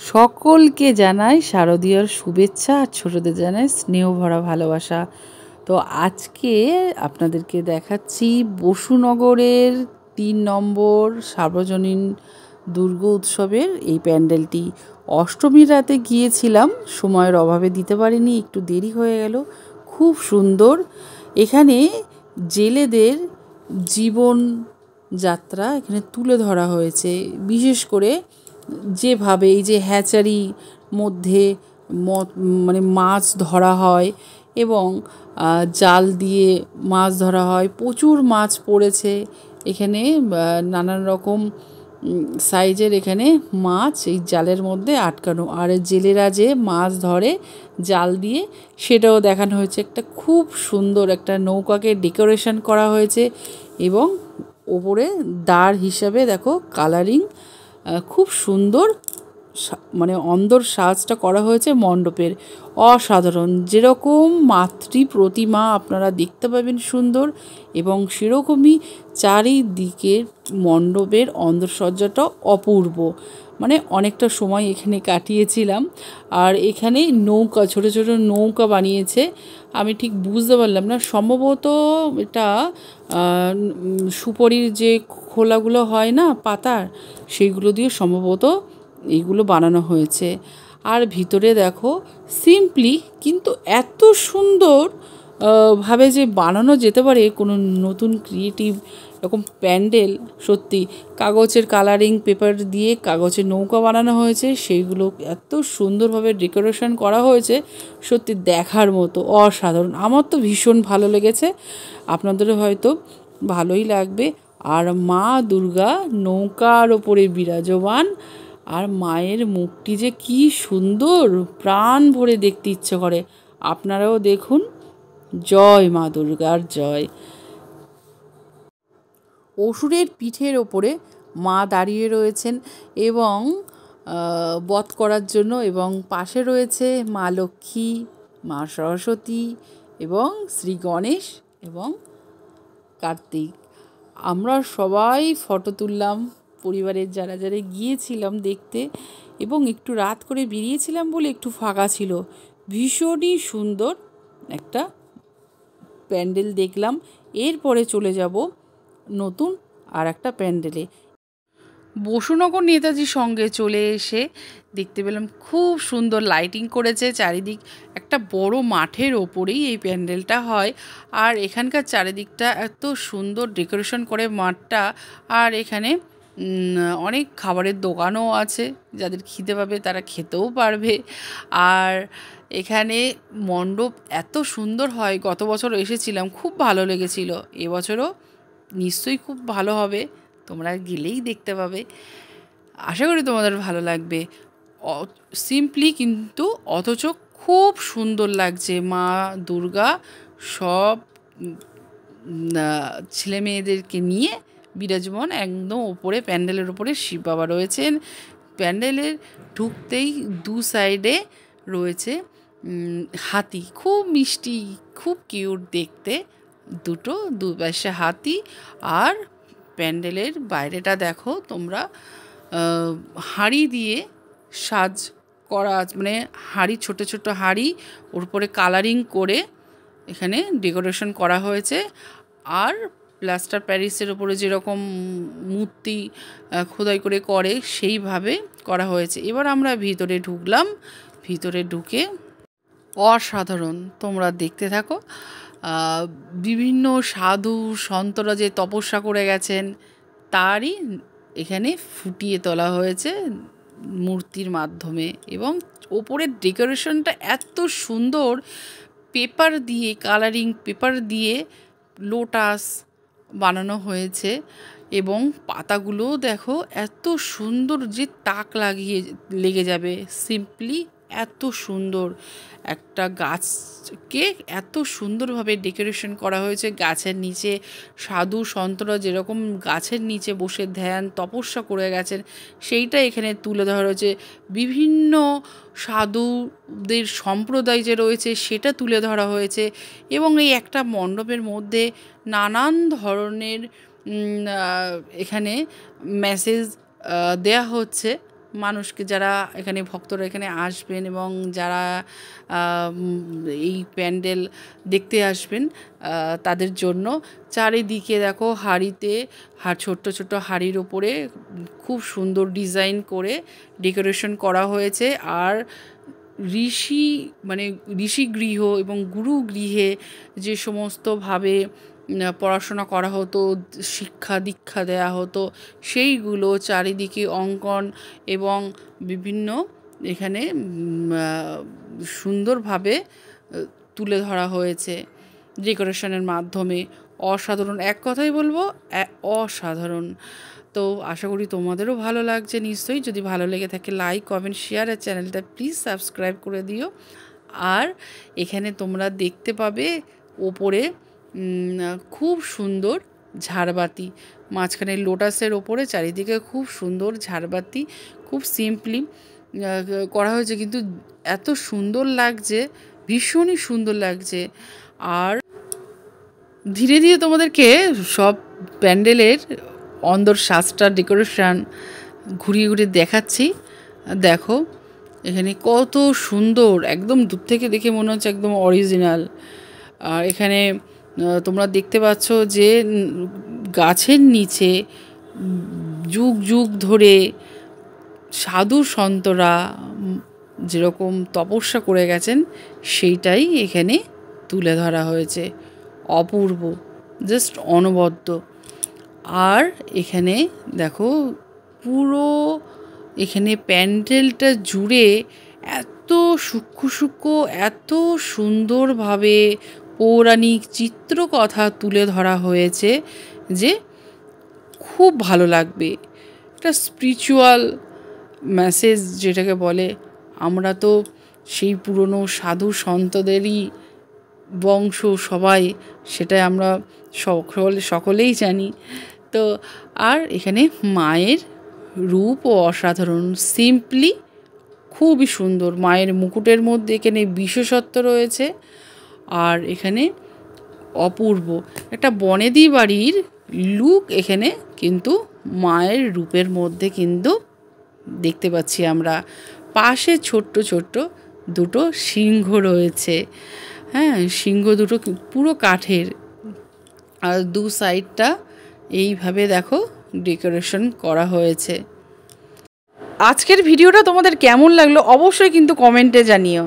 সকলকে জানাই শারদীয়ার শুভেচ্ছা আর ছোটদের জানাই স্নেহ ভরা ভালোবাসা। তো আজকে আপনাদেরকে দেখাচ্ছি বসুনগরের ৩ নম্বর সার্বজনীন দুর্গা উৎসবের এই প্যান্ডেলটি। অষ্টমীর রাতে গিয়েছিলাম, সময়ের অভাবে দিতে পারিনি, একটু দেরি হয়ে গেল। খুব সুন্দর। এখানে জেলেদের জীবন যাত্রা এখানে তুলে ধরা হয়েছে। বিশেষ করে যেভাবে এই যে হ্যাচারি মধ্যে মানে মাছ ধরা হয় এবং জাল দিয়ে মাছ ধরা হয়, প্রচুর মাছ পড়েছে এখানে। নানান রকম সাইজের এখানে মাছ এই জালের মধ্যে আটকানো, আর জেলেরা যে মাছ ধরে জাল দিয়ে সেটাও দেখানো হয়েছে। একটা খুব সুন্দর একটা নৌকাকে ডেকোরেশন করা হয়েছে এবং ওপরে দাঁড় হিসাবে দেখো কালারিং খুব সুন্দর, মানে অন্দর সাজটা করা হয়েছে মণ্ডপের, অসাধারণ। যেরকম মাতৃ প্রতিমা আপনারা দেখতে পাবেন সুন্দর, এবং সেরকমই চারিদিকের মণ্ডপের অন্দরসজ্জাটা অপূর্ব। মানে অনেকটা সময় এখানে কাটিয়েছিলাম। আর এখানে নৌকা, ছোট ছোট নৌকা বানিয়েছে। আমি ঠিক বুঝতে পারলাম না, সম্ভবত এটা সুপরির যে খোলাগুলো হয় না পাতার, সেইগুলো দিয়ে সম্ভবত এইগুলো বানানো হয়েছে। আর ভিতরে দেখো সিম্পলি কিন্তু এত সুন্দর ভাবে যে বানানো যেতে পারে কোনো নতুন ক্রিয়েটিভ এরকম প্যান্ডেল। সত্যি কাগজের কালারিং পেপার দিয়ে কাগজের নৌকা বানানো হয়েছে, সেইগুলো এত সুন্দরভাবে ডেকোরেশন করা হয়েছে, সত্যি দেখার মতো, অসাধারণ। আমার তো ভীষণ ভালো লেগেছে, আপনাদেরও হয়তো ভালোই লাগবে। আর মা দুর্গা নৌকার ওপরে বিরাজমান, আর মায়ের মুখটি যে কি সুন্দর, প্রাণ ভরে দেখতে ইচ্ছে করে। আপনারাও দেখুন। জয় মা দুর্গার জয়। অসুরের পিঠের ওপরে মা দাঁড়িয়ে রয়েছেন এবং বধ করার জন্য, এবং পাশে রয়েছে মা লক্ষ্মী, মা সরস্বতী এবং শ্রী গণেশ এবং কার্তিক। আমরা সবাই ফটো তুললাম, পরিবারের যারা যারা গিয়েছিলাম দেখতে, এবং একটু রাত করে বেরিয়েছিলাম বলে একটু ফাঁকা ছিল। ভীষণই সুন্দর একটা প্যান্ডেল দেখলাম। এরপরে চলে যাব নতুন আর একটা প্যান্ডেলে। বসুনগর নেতাজির সঙ্গে চলে এসে দেখতে পেলাম খুব সুন্দর লাইটিং করেছে চারিদিক। একটা বড় মাঠের ওপরেই এই প্যান্ডেলটা হয়, আর এখানকার চারিদিকটা এত সুন্দর ডেকোরেশন করে মাঠটা। আর এখানে অনেক খাবারের দোকানও আছে, যাদের খিদে পাবে তারা খেতেও পারবে। আর এখানে মণ্ডপ এত সুন্দর হয়, গত বছর এসেছিলাম, খুব ভালো লেগেছিল। এবছরও নিশ্চয়ই খুব ভালো হবে, তোমরা গেলেই দেখতে পাবে। আশা করি তোমাদের ভালো লাগবে। সিম্পলি কিন্তু অথচ খুব সুন্দর লাগছে। মা দুর্গা সব ছেলে মেয়েদেরকে নিয়ে বিরাজমান, একদম ওপরে প্যান্ডেলের ওপরে শিব বাবা রয়েছেন। প্যান্ডেলের ঢুকতেই দু সাইডে রয়েছে হাতি, খুব মিষ্টি, খুব কিউট দেখতে, দু পাশে হাতি। আর প্যান্ডেলের বাইরেটা দেখো তোমরা, হাঁড়ি দিয়ে সাজ করা, মানে হাঁড়ি, ছোট ছোট হাঁড়ি, ওর উপরে কালারিং করে এখানে ডেকোরেশন করা হয়েছে। আর প্লাস্টার প্যারিসের ওপরে যেরকম মূর্তি খোদাই করে সেইভাবে করা হয়েছে। এবার আমরা ভিতরে ঢুকলাম। ভিতরে ঢুকে অসাধারণ, তোমরা দেখতে থাকো। বিভিন্ন সাধু সন্তরা যে তপস্যা করে গেছেন তারই এখানে ফুটিয়ে তোলা হয়েছে মূর্তির মাধ্যমে, এবং ওপরের ডেকোরেশনটা এত সুন্দর, পেপার দিয়ে, কালারিং পেপার দিয়ে লোটাস বানানো হয়েছে, এবং পাতাগুলোও দেখো এত সুন্দর যে তাক লেগে যাবে। সিম্পলি এত সুন্দর একটা গাছকে এত সুন্দরভাবে ডেকোরেশন করা হয়েছে। গাছের নিচে সাধু সন্তরা যেরকম গাছের নিচে বসে ধ্যান তপস্যা করে গেছেন, সেইটা এখানে তুলে ধরা হয়েছে। বিভিন্ন সাধুদের সম্প্রদায় যে রয়েছে সেটা তুলে ধরা হয়েছে, এবং এই একটা মণ্ডপের মধ্যে নানান ধরনের এখানে মেসেজ দেয়া হচ্ছে মানুষকে, যারা এখানে ভক্তরা এখানে আসবেন এবং যারা এই প্যান্ডেল দেখতে আসবেন তাদের জন্য। চারিদিকে দেখো হাঁড়িতে ছোট্ট ছোট্ট হাঁড়ির ওপরে খুব সুন্দর ডিজাইন করে ডেকোরেশন করা হয়েছে। আর ঋষিগৃহ এবং গুরুগৃহে যে সমস্তভাবে পড়াশোনা করা হতো, শিক্ষা দীক্ষা দেয়া হতো, সেইগুলো চারিদিকে অঙ্কন এবং বিভিন্ন এখানে সুন্দরভাবে তুলে ধরা হয়েছে ডেকোরেশনের মাধ্যমে। অসাধারণ, এক কথাই বলবো অসাধারণ। তো আশা করি তোমাদেরও ভালো লাগছে নিশ্চয়ই। যদি ভালো লেগে থাকে লাইক, কমেন্ট, শেয়ার, আর চ্যানেলটা প্লিজ সাবস্ক্রাইব করে দিও। আর এখানে তোমরা দেখতে পাবে ওপরে খুব সুন্দর ঝাড়বাতি, মাঝখানে লোটাসের ওপরে চারিদিকে খুব সুন্দর ঝাড়বাতি, খুব সিম্পলি করা হয়েছে, কিন্তু এত সুন্দর লাগছে, ভীষণই সুন্দর লাগছে। আর ধীরে ধীরে তোমাদেরকে সব প্যান্ডেলের অন্দর সাজটা ডেকোরেশন ঘুরিয়ে ঘুরিয়ে দেখাচ্ছি। দেখো এখানে কত সুন্দর, একদম দূর থেকে দেখে মনে হচ্ছে একদম অরিজিনাল। আর এখানে তোমরা দেখতে পাচ্ছ যে গাছের নিচে যুগ যুগ ধরে সাধু সন্তরা যেরকম তপস্যা করে গেছেন সেইটাই এখানে তুলে ধরা হয়েছে। অপূর্ব, জাস্ট অনবদ্য। আর এখানে দেখো পুরো এখানে প্যান্ডেলটা জুড়ে এত সূক্ষ্ম সূক্ষ্ম, এত সুন্দরভাবে পৌরাণিক চিত্রকথা তুলে ধরা হয়েছে যে খুব ভালো লাগবে। একটা স্পিরিচুয়াল মেসেজ যেটাকে বলে, আমরা তো সেই পুরনো সাধু সন্তদেরই বংশ সবাই, সেটাই আমরা সকলেই জানি। তো আর এখানে মায়ের রূপও অসাধারণ, সিম্পলি খুবই সুন্দর। মায়ের মুকুটের মধ্যে এখানে বিশেষত্ব রয়েছে। আর এখানে অপূর্ব একটা বনেদি বাড়ির লুক এখানে কিন্তু মায়ের রূপের মধ্যে কিন্তু দেখতে পাচ্ছি আমরা। পাশে ছোট্ট ছোট্ট দুটো সিংহ রয়েছে, হ্যাঁ, সিংহ দুটো পুরো কাঠের। আর দু সাইডটা এইভাবে দেখো ডেকোরেশন করা হয়েছে। আজকের ভিডিওটা তোমাদের কেমন লাগলো অবশ্যই কিন্তু কমেন্টে জানিও।